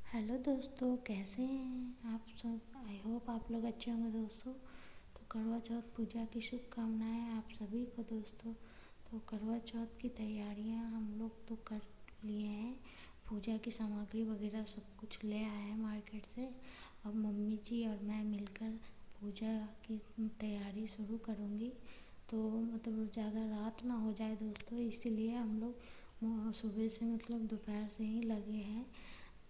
Hello दोस्तों, कैसे हैं आप सब। आई होप आप लोग अच्छे होंगे दोस्तों। तो करवा चौथ पूजा की शुभकामनाएं आप सभी को दोस्तों। तो करवा चौथ की तैयारियां हम लोग तो कर लिए हैं। पूजा की सामग्री वगैरह सब कुछ ले आए हैं मार्केट से। अब मम्मी जी और मैं मिलकर पूजा की तैयारी शुरू करूँगी। तो मतलब ज़्यादा रात ना हो जाए दोस्तों, इसीलिए हम लोग सुबह से मतलब दोपहर से ही लगे हैं।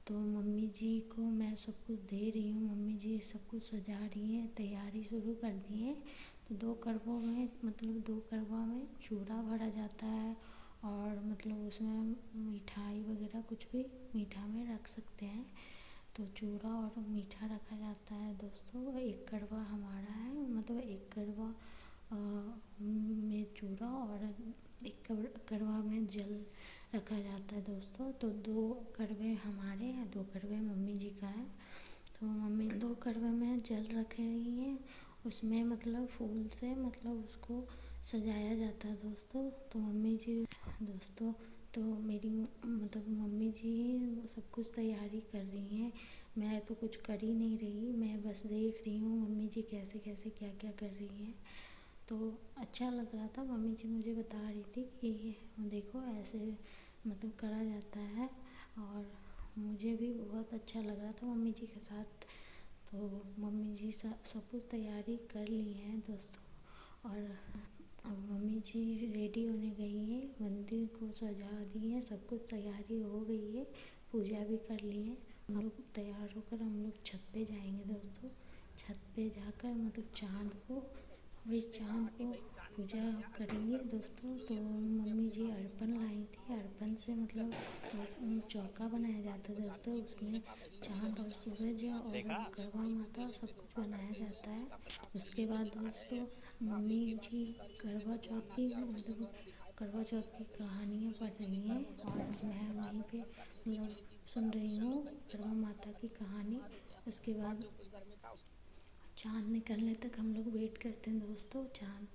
तो मम्मी जी को मैं सब कुछ दे रही हूँ। मम्मी जी सब कुछ सजा रही हैं, तैयारी शुरू कर दी है। तो दो करवों में चूड़ा भरा जाता है और मतलब उसमें मिठाई वगैरह कुछ भी मीठा में रख सकते हैं। तो चूड़ा और मीठा रखा जाता है दोस्तों। एक करवा हमारा है, मतलब एक करवा में चूड़ा और एक करवा में जल रखा जाता है दोस्तों। तो दो करवे हमारे हैं, दो करवे मम्मी जी का है। तो मम्मी दो करवे में जल रख रही हैं। उसमें मतलब फूल से मतलब उसको सजाया जाता है दोस्तों। तो मम्मी जी दोस्तों, तो मेरी मतलब मम्मी जी सब कुछ तैयारी कर रही हैं। मैं तो कुछ कर ही नहीं रही, मैं बस देख रही हूँ मम्मी जी कैसे कैसे क्या क्या कर रही हैं। तो अच्छा लग रहा था। मम्मी जी मुझे बता रही थी कि ये देखो ऐसे मतलब करा जाता है। और मुझे भी बहुत अच्छा लग रहा था मम्मी जी के साथ। तो मम्मी जी सब कुछ तैयारी कर ली है दोस्तों। और अब मम्मी जी रेडी होने गई हैं, मंदिर को सजा दी है, सब कुछ तैयारी हो गई है, पूजा भी कर ली है। हम लोग तैयार होकर हम लोग छत पे जाएंगे दोस्तों। छत पे जाकर मतलब चांद को पूजा करेंगे दोस्तों। तो मम्मी जी अरपन लाई थी, अरपन से मतलब चौका बनाया जाता है दोस्तों। उसमें चांद और सूरज और करवा माता सब कुछ बनाया जाता है। उसके बाद दोस्तों मम्मी जी करवा चौथ की मतलब करवा चौथ की कहानियाँ पढ़ रही हैं और मैं वहीं पे मतलब सुन रही हूँ करवा माता की कहानी। उसके बाद चाँद निकलने तक हम लोग वेट करते हैं दोस्तों। चाँद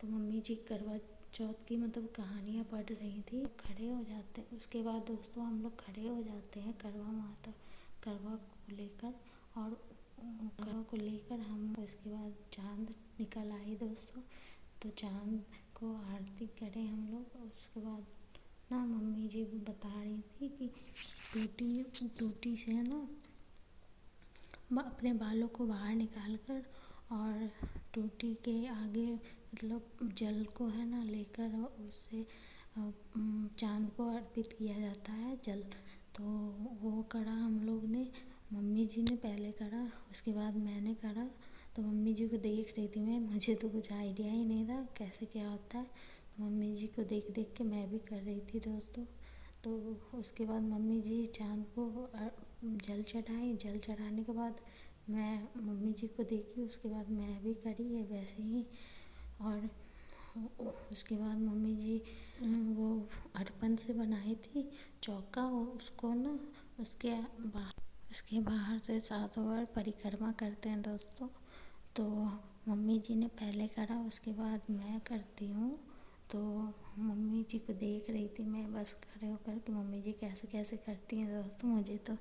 तो मम्मी जी करवा चौथ की मतलब कहानियाँ पढ़ रही थी, खड़े हो जाते हैं। उसके बाद दोस्तों हम लोग खड़े हो जाते हैं करवा को लेकर। और करवा को लेकर हम उसके बाद चाँद निकल आई दोस्तों। तो चाँद को आरती करें हम लोग। उसके बाद ना मम्मी जी बता रही थी कि टूटी से है ना अपने बालों को बाहर निकाल कर और टूटी के आगे मतलब जल को है ना लेकर उससे चांद को अर्पित किया जाता है जल। तो वो करा हम लोग ने, मम्मी जी ने पहले करा, उसके बाद मैंने करा। तो मम्मी जी को देख रही थी मैं, मुझे तो कुछ आइडिया ही नहीं था कैसे क्या होता है। तो मम्मी जी को देख देख के मैं भी कर रही थी दोस्तों। तो उसके बाद मम्मी जी चाँद को जल चढ़ाई। जल चढ़ाने के बाद मैं मम्मी जी को देखी, उसके बाद मैं भी करी है वैसे ही। और उसके बाद मम्मी जी वो अरपन से बनाई थी चौका, उसको ना उसके बाहर से 7 बार परिक्रमा करते हैं दोस्तों। तो मम्मी जी ने पहले करा, उसके बाद मैं करती हूँ। तो मम्मी जी को देख रही थी मैं बस खड़े होकर कि मम्मी जी कैसे कैसे करती हैं दोस्तों। मुझे तो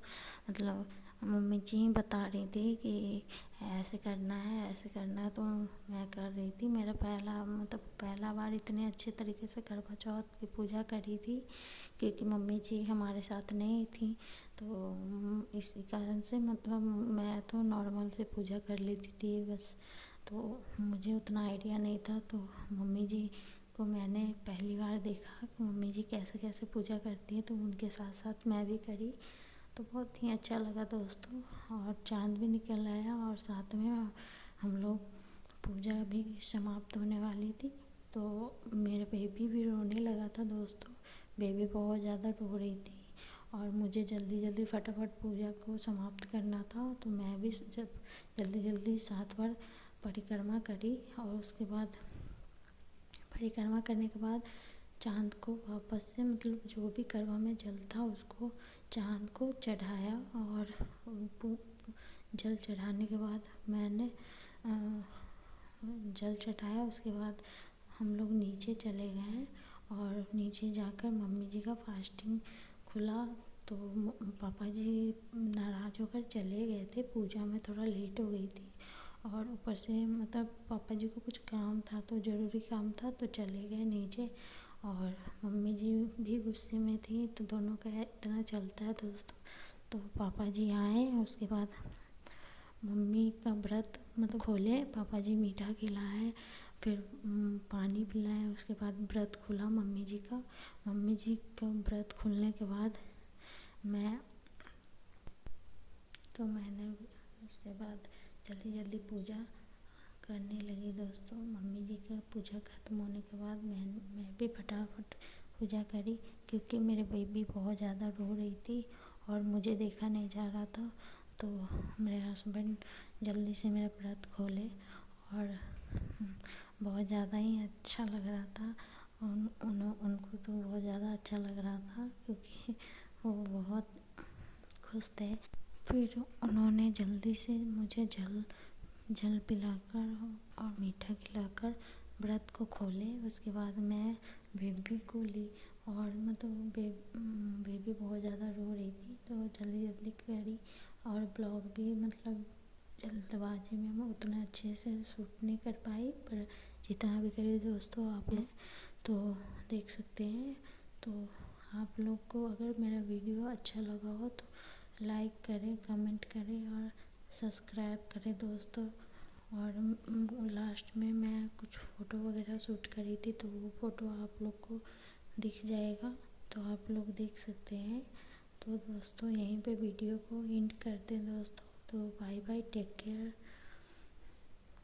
मतलब मम्मी जी ही बता रही थी कि ऐसे करना है ऐसे करना है। तो मैं कर रही थी। मेरा पहला बार इतने अच्छे तरीके से करवा चौथ की पूजा करी थी क्योंकि मम्मी जी हमारे साथ नहीं थी। तो इसी कारण से मतलब मैं तो नॉर्मल से पूजा कर लेती थी बस। तो मुझे उतना आइडिया नहीं था। तो मम्मी जी को मैंने पहली बार देखा कि मम्मी जी कैसे कैसे पूजा करती हैं, तो उनके साथ साथ मैं भी करी। तो बहुत ही अच्छा लगा दोस्तों। और चाँद भी निकल आया और साथ में हम लोग पूजा भी समाप्त होने वाली थी। तो मेरा बेबी भी रोने लगा था दोस्तों। बेबी बहुत ज़्यादा रो रही थी और मुझे जल्दी जल्दी फटाफट पूजा को समाप्त करना था। तो मैं भी जब जल्दी जल्दी 7 बार परिक्रमा करी और उसके बाद परिक्रमा करने के बाद चाँद को वापस से मतलब जो भी करवा में जल था उसको चाँद को चढ़ाया। और जल चढ़ाने के बाद मैंने जल चढ़ाया। उसके बाद हम लोग नीचे चले गए और नीचे जाकर मम्मी जी का फास्टिंग खुला तो पापा जी नाराज़ होकर चले गए थे, पूजा में थोड़ा लेट हो गई थी। और ऊपर से मतलब पापा जी को कुछ काम था, तो ज़रूरी काम था, तो चले गए नीचे। और मम्मी जी भी गुस्से में थी, तो दोनों का इतना चलता है दोस्तों। तो पापा जी आए, उसके बाद मम्मी का व्रत मतलब खोले, पापा जी मीठा खिलाए, फिर पानी पिलाए। उसके बाद व्रत खुला मम्मी जी का। मम्मी जी का व्रत खुलने के बाद मैंने उसके बाद जल्दी जल्दी पूजा करने लगी दोस्तों। मम्मी जी का पूजा ख़त्म होने के बाद मैं भी फटाफट पूजा करी, क्योंकि मेरे बेबी बहुत ज़्यादा रो रही थी और मुझे देखा नहीं जा रहा था। तो मेरे हस्बैंड जल्दी से मेरा व्रत खोले और बहुत ज़्यादा ही अच्छा लग रहा था। उनको तो बहुत ज़्यादा अच्छा लग रहा था, क्योंकि वो बहुत खुश थे। फिर उन्होंने जल्दी से मुझे जल पिलाकर और मीठा खिलाकर व्रत को खोले। उसके बाद मैं बेबी को ली, और मतलब बेबी बहुत ज़्यादा रो रही थी, तो जल्दी जल्दी करी। और ब्लॉग भी मतलब जल्दबाजी में मैं उतना अच्छे से शूट नहीं कर पाई, पर जितना भी करी दोस्तों आप तो देख सकते हैं। तो आप लोग को अगर मेरा वीडियो अच्छा लगा हो तो लाइक करें, कमेंट करें और सब्सक्राइब करें दोस्तों। और लास्ट में मैं कुछ फ़ोटो वगैरह शूट करी थी, तो वो फ़ोटो आप लोग को दिख जाएगा, तो आप लोग देख सकते हैं। तो दोस्तों यहीं पे वीडियो को एंड करते हैं दोस्तों। तो बाय बाय, टेक केयर।